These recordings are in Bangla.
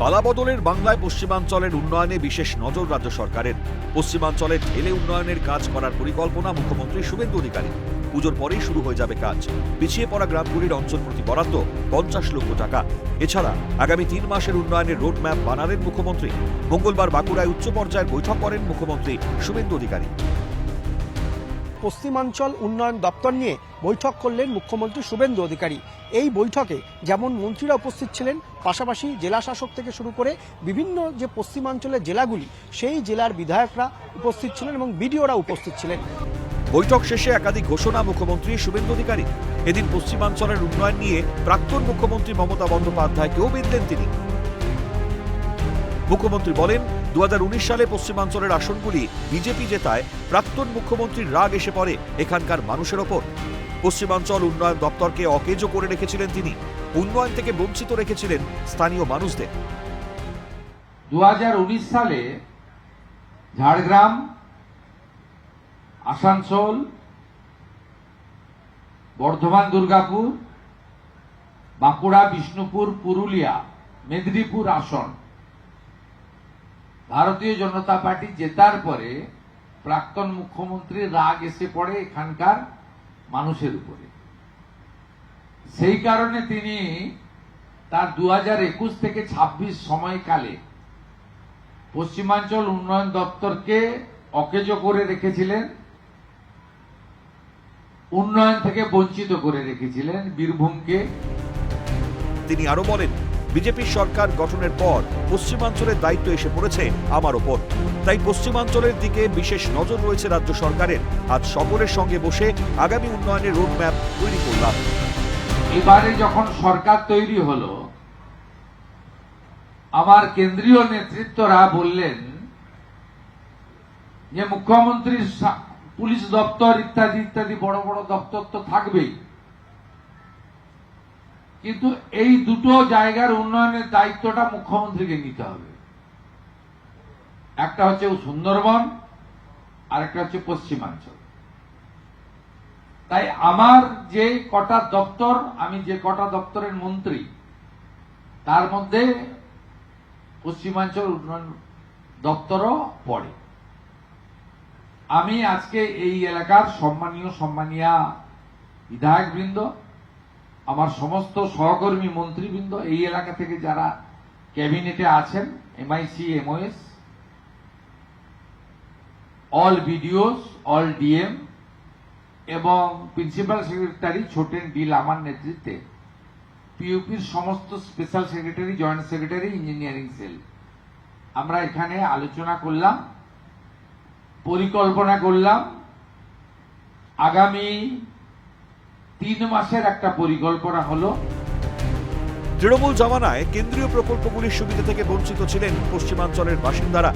পালাবদলের বাংলায় পশ্চিমাঞ্চলের উন্নয়নে বিশেষ নজর রাজ্য সরকারের। পশ্চিমাঞ্চলের ঢেলে উন্নয়নের কাজ করার পরিকল্পনা মুখ্যমন্ত্রী শুভেন্দু অধিকারী। পুজোর পরেই শুরু হয়ে যাবে কাজ। পিছিয়ে পড়া গ্রামগুলির অঞ্চল প্রতি বরাদ্দ 50 লক্ষ টাকা। এছাড়া আগামী 3 মাসের উন্নয়নের রোডম্যাপ বানালেন মুখ্যমন্ত্রী। মঙ্গলবার বাঁকুড়ায় উচ্চ পর্যায়ের বৈঠক করেন মুখ্যমন্ত্রী শুভেন্দু অধিকারী। পশ্চিমাঞ্চল উন্নয়ন দপ্তর নিয়ে বৈঠক করলেন মুখ্যমন্ত্রী শুভেন্দু অধিকারী। এই বৈঠকে যেমন মন্ত্রীরা উপস্থিত ছিলেন, পাশাপাশি জেলা শাসক থেকে শুরু করে বিভিন্ন যে পশ্চিমাঞ্চলের জেলাগুলি সেই জেলার বিধায়করা উপস্থিত ছিলেন এবং বিডিওরা উপস্থিত ছিলেন। বৈঠক শেষে একাধিক ঘোষণা মুখ্যমন্ত্রী শুভেন্দু অধিকারী। এদিন পশ্চিমাঞ্চলের উন্নয়ন নিয়ে প্রাক্তন মুখ্যমন্ত্রী মমতা বন্দ্যোপাধ্যায়কেও বিঁধলেন তিনি। মুখ্যমন্ত্রী বলেন, 2019 সালে পশ্চিমাঞ্চলের আসনগুলি বিজেপি জেতায় প্রাক্তন মুখ্যমন্ত্রীর রাগ এসে পড়ে এখানকার মানুষের ওপর। পশ্চিমাঞ্চল উন্নয়ন দপ্তরকে অকেজো করে রেখেছিলেন তিনি। উন্নয়ন থেকে বঞ্চিত রেখেছিলেন স্থানীয় মানুষদের। 2019 সালে ঝাড়গ্রাম, আসানসোল, বর্ধমান, দুর্গাপুর, বাঁকুড়া, বিষ্ণুপুর, পুরুলিয়া, মেদিনীপুর আসন ভারতীয় জনতা পার্টি জেতার পরে প্রাক্তন মুখ্যমন্ত্রীর রাগ এসে পড়ে এখানকার মানুষের উপরে। সেই কারণে তিনি তার 2021 থেকে 26 সময়কালে পশ্চিমাঞ্চল উন্নয়ন দপ্তরকে অকেজো করে রেখেছিলেন, উন্নয়ন থেকে বঞ্চিত করে রেখেছিলেন বীরভূমকে। তিনি আরো বলেন, বিজেপি সরকার গঠনের পর পশ্চিমাঞ্চলের দায়িত্ব এসে পড়েছে আমার ওপর। তাই পশ্চিমাঞ্চলের দিকে বিশেষ নজর রয়েছে রাজ্য সরকারের। আজ সকলের সঙ্গে বসে আগামী উন্নয়নের রোডম্যাপ তৈরি করলাম। এবারে যখন সরকার তৈরি হলো, আমার কেন্দ্রীয় নেতৃত্বরা বললেন যে মুখ্যমন্ত্রীর পুলিশ দপ্তর ইত্যাদি ইত্যাদি বড় বড় দপ্তর তো থাকবেই, কিন্তু এই দুটো জায়গার উন্নয়নের দায়িত্বটা মুখ্যমন্ত্রীকে নিতে হবে। একটা হচ্ছে সুন্দরবন আর একটা হচ্ছে পশ্চিমাঞ্চল। তাই আমার যে কটা দপ্তর, আমি যে কটা দপ্তরের মন্ত্রী, তার মধ্যে পশ্চিমাঞ্চল উন্নয়ন দপ্তরও পড়ে। আমি আজকে এই এলাকার সম্মানীয়া বিধায়কবৃন্দ, আমার সমস্ত সহকর্মী মন্ত্রীবৃন্দ, এই এলাকা থেকে যারা ক্যাবিনেটে আছেন, MIC, MOS, all BDOs, all DM এবং প্রিন্সিপাল সেক্রেটারি ছোটেন ডি লামার নেতৃত্বে PUPর সমস্ত special secretary, joint secretary, engineering cell, আমরা এখানে আলোচনা করলাম, পরিকল্পনা করলাম। আগামী 3 মাসের একটা পরিকল্পনা হলো। তৃণমূল জমানায় কেন্দ্রীয় প্রকল্পগুলির সুবিধা থেকে বঞ্চিত ছিলেন পশ্চিমাঞ্চলের বাসিন্দারা।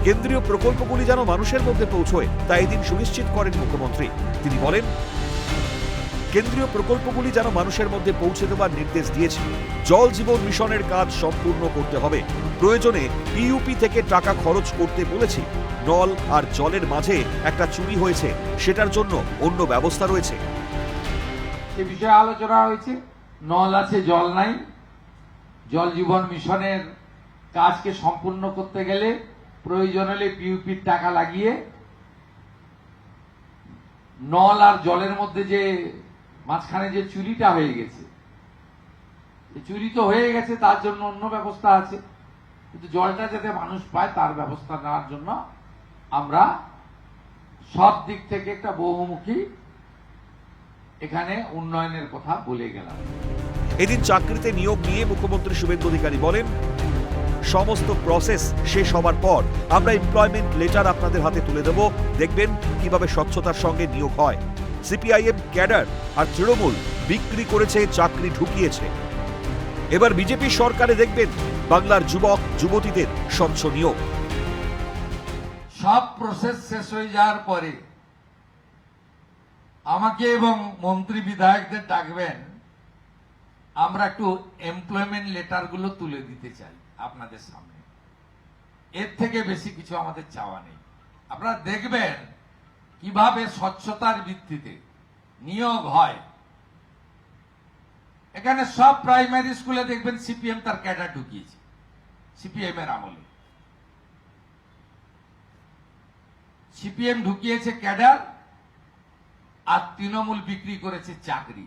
কেন্দ্রীয় প্রকল্পগুলি যেন মানুষের মধ্যে পৌঁছয়, তা এদিন সুনিশ্চিত করেন মুখ্যমন্ত্রী। তিনি বলেন, কেন্দ্রীয় প্রকল্পগুলি যেন মানুষের মধ্যে পৌঁছে দেওয়ার নির্দেশ দিয়েছে। জল জীবন মিশনের কাজ সম্পূর্ণ করতে হবে। প্রয়োজনে PUP থেকে টাকা খরচ করতে বলেছি। নল আর জলের মাঝে একটা চুরি হয়েছে, সেটার জন্য অন্য ব্যবস্থা রয়েছে। সে বিষয়ে আলোচনা হয়েছে। নল আছে, জল নাই। জল জীবন মিশনের কাজকে সম্পূর্ণ করতে গেলে প্রয়োজন হলে PUPর টাকা লাগিয়ে নল আর জলের মধ্যে যে মাঝখানে যে চুরিটা হয়ে গেছে, চুরি তো হয়ে গেছে, তার জন্য অন্য ব্যবস্থা আছে, কিন্তু জলটা যাতে মানুষ পায় তার ব্যবস্থা নেওয়ার জন্য আমরা সব দিক থেকে একটা বহুমুখী এখানে উন্নয়নের কথা বলে গেলাম। এদিন চাকরিতে নিয়োগ নিয়ে মুখ্যমন্ত্রী শুভেন্দু অধিকারী বলেন, সমস্ত প্রসেস শেষ হবার পর আমরা এমপ্লয়মেন্ট লেটার আপনাদের হাতে তুলে দেব। দেখবেন কিভাবে স্বচ্ছতার সঙ্গে নিয়োগ হয়। CPIM ক্যাডার আর তৃণমূল বিক্রি করেছে, চাকরি ঢুকিয়েছে। এবার বিজেপি সরকারে দেখবেন বাংলার যুবক যুবতীদের স্বচ্ছ নিয়োগ। সব প্রসেস শেষ হয়ে যাওয়ার পরে আমাকে এবং মন্ত্রী বিধায়কদের ডাকবেন, আমরা একটু এমপ্লয়মেন্ট লেটারগুলো তুলে দিতে চাই আপনাদের সামনে। এর থেকে বেশি কিছু আমাদের চাওয়া নেই। আপনারা দেখবেন কিভাবে স্বচ্ছতার ভিত্তিতে নিয়োগ হয়। এখানে সব প্রাইমারি স্কুলে দেখবেন সিপিএম তার ক্যাডার ঢুকিয়েছে, সিপিএম এর আমলে সিপিএম ঢুকিয়েছে ক্যাডার, আর তৃণমূল বিক্রি করেছে চাকরি।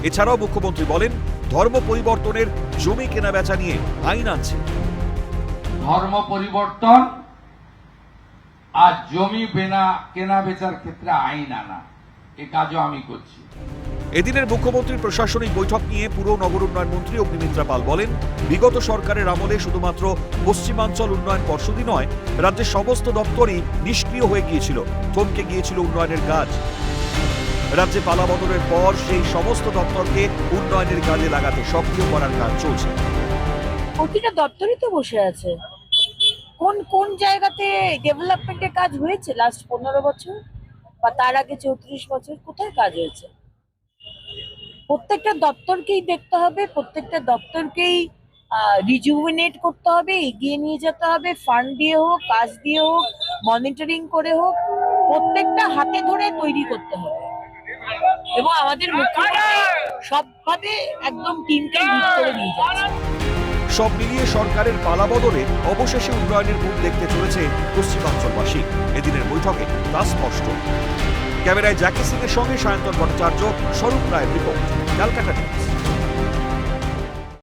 এছাড়াও মুখ্যমন্ত্রী বলেন ধর্ম পরিবর্তনের জমি কেনা বেচা নিয়ে আইন আনছে। ধর্ম পরিবর্তন আর জমি কেনা বেচার ক্ষেত্রে আইন আনা, এ কাজও আমি করছি। এদিনের মুখ্যমন্ত্রীর প্রশাসনিক বৈঠক নিয়ে পুর নগর উন্নয়ন মন্ত্রী অগ্নিমিত্রা পাল বলেন বিগত সরকারের আমলে শুধুমাত্র পশ্চিমাঞ্চল উন্নয়ন পর্ষদই নয়, রাজ্যের সমস্ত দপ্তরই নিষ্ক্রিয় হয়ে গিয়েছিল, থমকে গিয়েছিল উন্নয়নের কাজ। রাজ্যে পালাবদলের পর সেই সমস্ত দপ্তরকে উন্নয়নের কাজে লাগাতে সক্রিয় করার কাজ চলছে। প্রতিটা দপ্তরই তো বসে আছে। কোন কোন জায়গাতে ডেভেলপমেন্টের কাজ হয়েছে লাস্ট 15 বছর বা তার আগে 34 বছর? কোথায় কাজ হয়েছে? প্রত্যেকটা দপ্তরকেই দেখতে হবে, প্রত্যেকটা দপ্তরকেই রিজুভিনেট করতে হবে, এগিয়ে নিয়ে যেতে হবে, ফান্ড দিয়ে হোক, কাজ দিয়ে হোক, মনিটরিং করে হোক, প্রত্যেকটা হাতে ধরে তৈরি করতে হবে। এবং আমাদের মুখ্যমন্ত্রী সবভাবে একদম টিমকে লিড করে নিয়ে যাচ্ছে। সব মিলিয়ে সরকারের পালাবদলে অবশেষে উন্নয়নের মুখ দেখতে চলেছে পশ্চিমাঞ্চলবাসী। এদিনের বৈঠকে তা স্পষ্ট। ক্যামেরায় জ্যাকি সিং এর সঙ্গে সায়ন্তন ভট্টাচার্য, স্বরূপ রায়ের রিপোর্ট, ক্যালকাটা নিউজ।